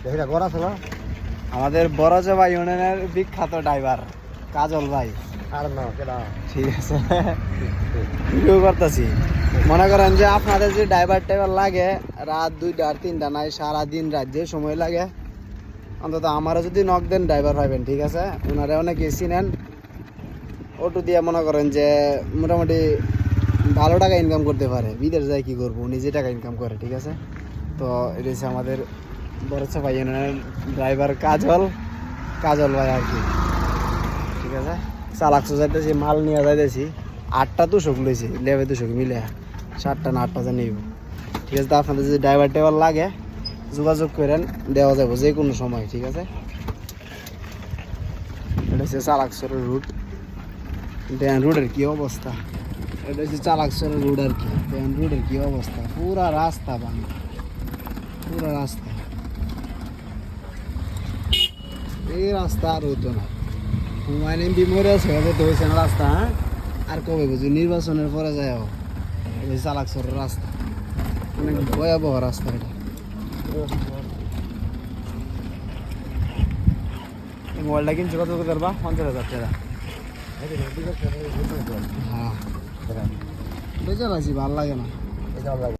এটা গড় আছে না? আমাদের বড়জবা ইউনিয়নের বিখ্যাত ড্রাইভার কাজল ভাই। আর না কেডা? ঠিক আছে, ভিডিও করতেছি। মনে করেন যে আপনাদের যে ড্রাইভার লাগে রাত 2টা 3টা নাই, সারাদিন রাত যে সময় লাগে, অন্তত আমারও যদি নক দেন ড্রাইভার পাইবেন। ঠিক আছে, ওনারা অনেকে চিনেন। অটো দিয়ে মনে করেন যে মোটামুটি ভালো টাকা ইনকাম করতে পারে। বিদেশ যায় কী করবো, নিজে টাকা ইনকাম করে। ঠিক আছে, তো এটা হচ্ছে আমাদের বড়জবা ইউনিয়নের ড্রাইভার কাজল ভাই আর কি। ঠিক আছে, চালাকশো যাইতেছি, মাল নিয়ে যাইতেছি। 8টা তুষক লইছি, লেবে তুষক মিলে 7টা না 8টা যা নিব। ঠিক আছে, তো আপনাদের যদি ড্রাইভার লাগে যোগাযোগ করেন, দেওয়া যাবো যে কোনো সময়। ঠিক আছে, এটা হচ্ছে চালাকশোরের রুট। দেন রোডের কি অবস্থা, এটা হচ্ছে চালাকশোরের রোড আর কি। দেন রোডের কি অবস্থা, পুরা রাস্তা ভাঙা, পুরা রাস্তা। এই রাস্তা আর হতো না, হুমায়ুন এমপি মরে আছে, তো হয়েছে না রাস্তা। হ্যাঁ, আর কবে বুঝি নির্বাচনের পরে যায় চালাকশোরের রাস্তা, অনেক ভয়াবহ রাস্তা এটা। এই মোবাইলটা কিনছো কত করে পারবা? 50,000 টাকা। হ্যাঁ, বেচার আছি, ভাল লাগে না।